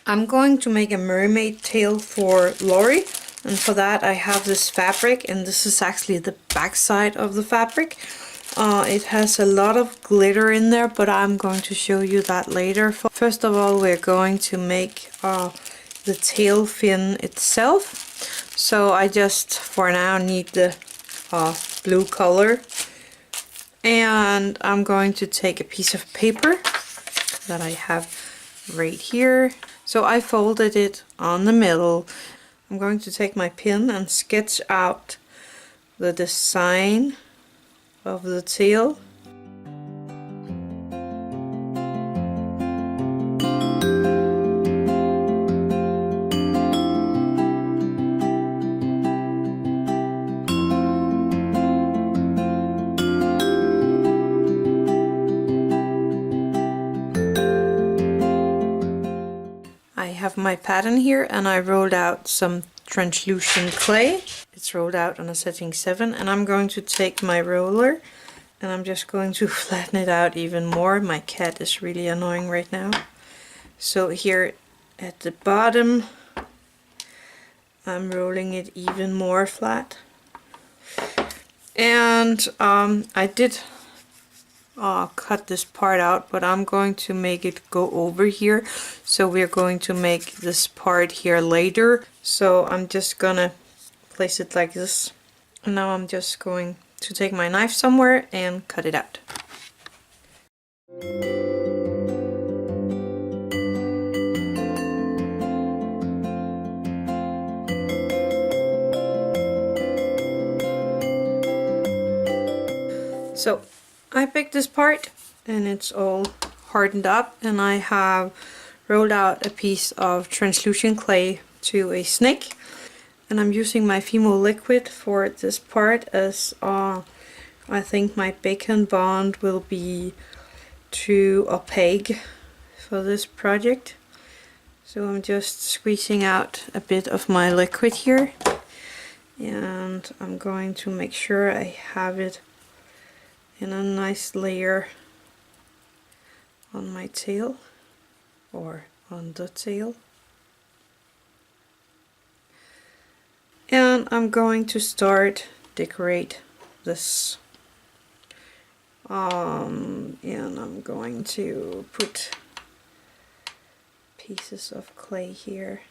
I'm going to make a mermaid tail for Lori, and for that I have this fabric, and this is actually the back side of the fabric. It has a lot of glitter in there, but I'm going to show you that later. First of all, we're going to make the tail fin itself. So I just for now need the blue color, and I'm going to take a piece of paper that I have right here. So I folded it on the middle. I'm going to take my pen and sketch out the design of the tail. I have my pattern here, and I rolled out some translucent clay. It's rolled out on a setting 7, and I'm going to take my roller and I'm just going to flatten it out even more. My cat is really annoying right now. So here at the bottom I'm rolling it even more flat, and I did cut this part out, but I'm going to make it go over here, so we're going to make this part here later. So I'm just gonna place it like this, and now I'm just going to take my knife somewhere and cut it out. So I picked this part and it's all hardened up, and I have rolled out a piece of translucent clay to a snake, and I'm using my fimo liquid for this part, as I think my bacon bond will be too opaque for this project. So I'm just squeezing out a bit of my liquid here, and I'm going to make sure I have it in a nice layer on my tail, or on the tail. And I'm going to start decorate this, and I'm going to put pieces of clay here.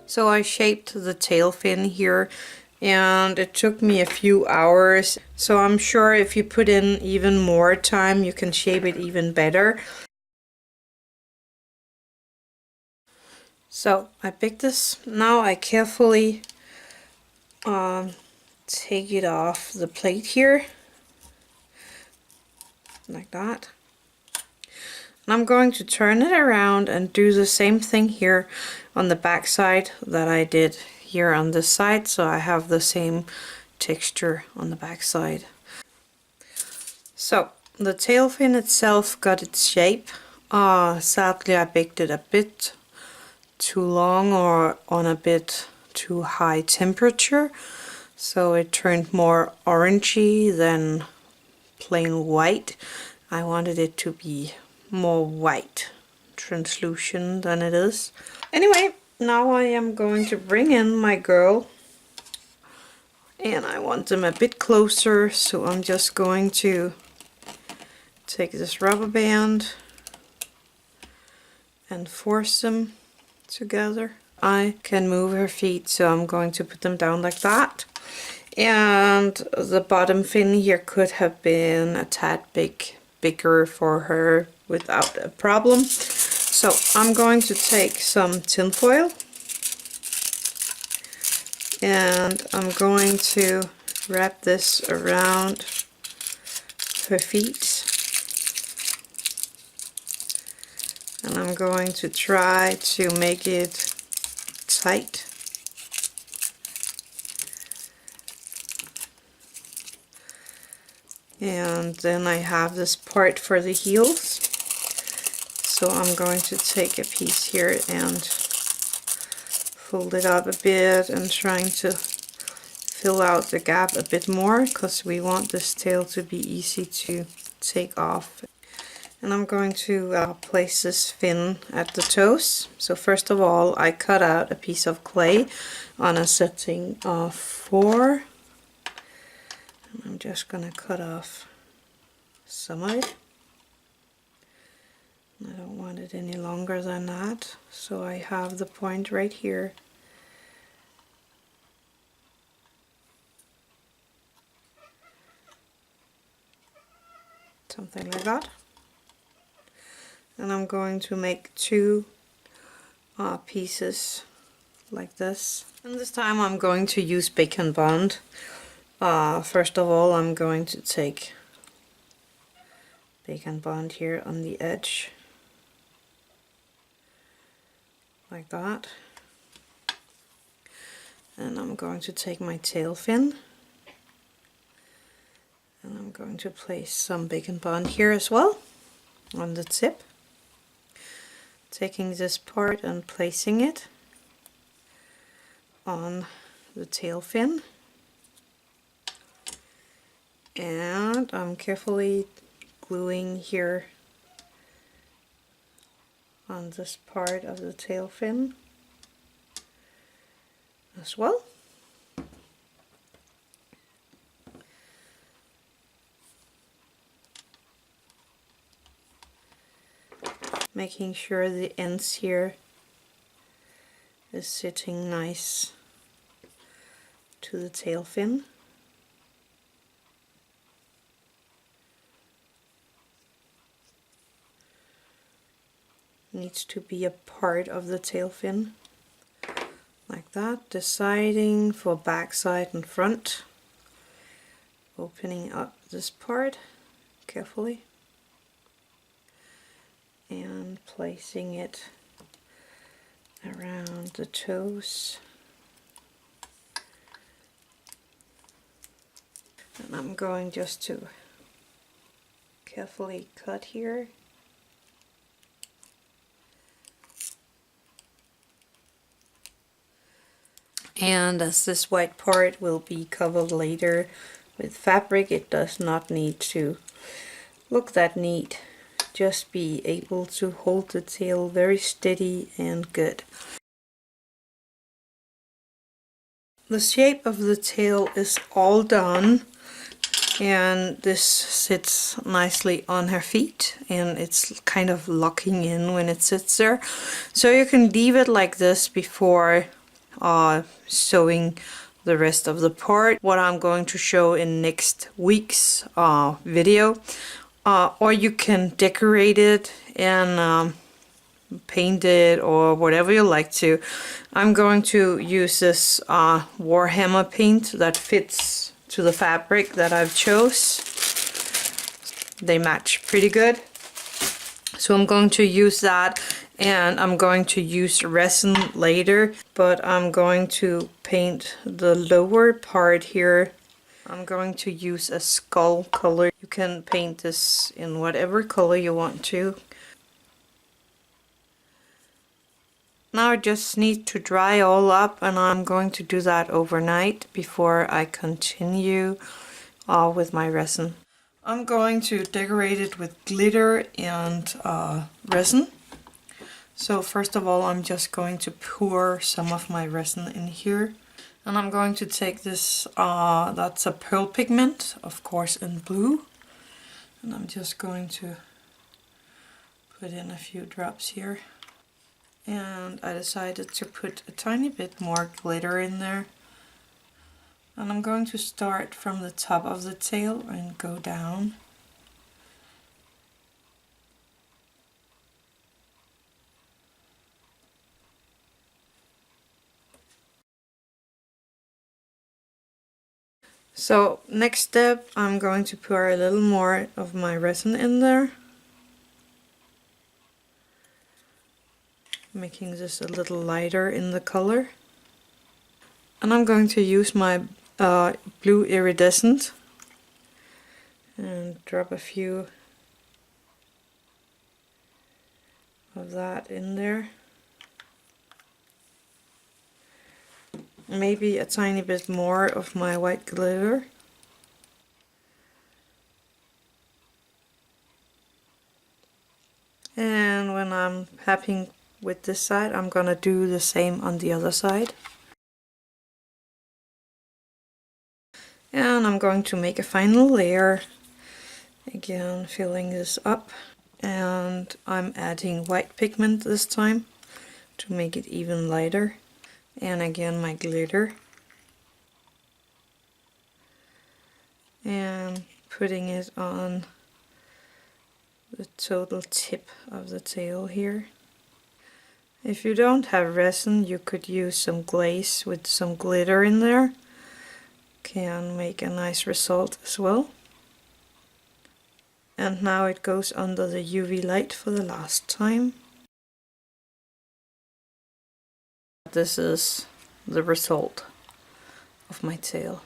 So I shaped the tail fin here, and it took me a few hours. So I'm sure if you put in even more time, you can shape it even better. So I picked this. Now I carefully take it off the plate here, like that. And I'm going to turn it around and do the same thing here on the back side that I did here on this side, so I have the same texture on the back side. So the tail fin itself got its shape. Sadly I baked it a bit too long or on a bit too high temperature, so it turned more orangey than plain white. I wanted it to be more white, translucent than it is. Anyway, now I am going to bring in my girl, and I want them a bit closer, so I'm just going to take this rubber band and force them together. I can move her feet, so I'm going to put them down like that. And the bottom fin here could have been a tad bigger for her without a problem. So I'm going to take some tin foil, and I'm going to wrap this around her feet, and I'm going to try to make it tight. And then I have this part for the heels, so I'm going to take a piece here and fold it up a bit and trying to fill out the gap a bit more, because we want this tail to be easy to take off. And I'm going to place this fin at the toes. So first of all, I cut out a piece of clay on a setting of 4. And I'm just going to cut off some of it. I don't want it any longer than that, so I have the point right here. Something like that. And I'm going to make 2 pieces like this. And this time I'm going to use bacon bond. First of all, I'm going to take bacon bond here on the edge, like that. And I'm going to take my tail fin, and I'm going to place some bacon bond here as well on the tip. Taking this part and placing it on the tail fin, and I'm carefully gluing here on this part of the tail fin as well. Making sure the ends here is sitting nice to the tail fin. Needs to be a part of the tail fin, like that. Deciding for back, side and front. Opening up this part carefully and placing it around the toes. And I'm going just to carefully cut here. And as this white part will be covered later with fabric, it does not need to look that neat. Just be able to hold the tail very steady and good. The shape of the tail is all done, and this sits nicely on her feet, and it's kind of locking in when it sits there. So you can leave it like this before sewing the rest of the part, what I'm going to show in next week's video. Or you can decorate it and paint it or whatever you like to. I'm going to use this Warhammer paint that fits to the fabric that I've chose. They match pretty good. So I'm going to use that, and I'm going to use resin later, but I'm going to paint the lower part here. I'm going to use a skull color. You can paint this in whatever color you want to. Now I just need to dry all up, and I'm going to do that overnight before I continue with my resin. I'm going to decorate it with glitter and resin. So first of all, I'm just going to pour some of my resin in here. And I'm going to take this, that's a pearl pigment, of course in blue. And I'm just going to put in a few drops here. And I decided to put a tiny bit more glitter in there. And I'm going to start from the top of the tail and go down. So next step, I'm going to pour a little more of my resin in there, making this a little lighter in the color. And I'm going to use my blue iridescent and drop a few of that in there. Maybe a tiny bit more of my white glitter. And when I'm happy with this side, I'm gonna do the same on the other side. And I'm going to make a final layer. Again, filling this up. And I'm adding white pigment this time to make it even lighter. And again, my glitter. And putting it on the total tip of the tail here. If you don't have resin, you could use some glaze with some glitter in there. Can make a nice result as well. And now it goes under the UV light for the last time. This is the result of my tail.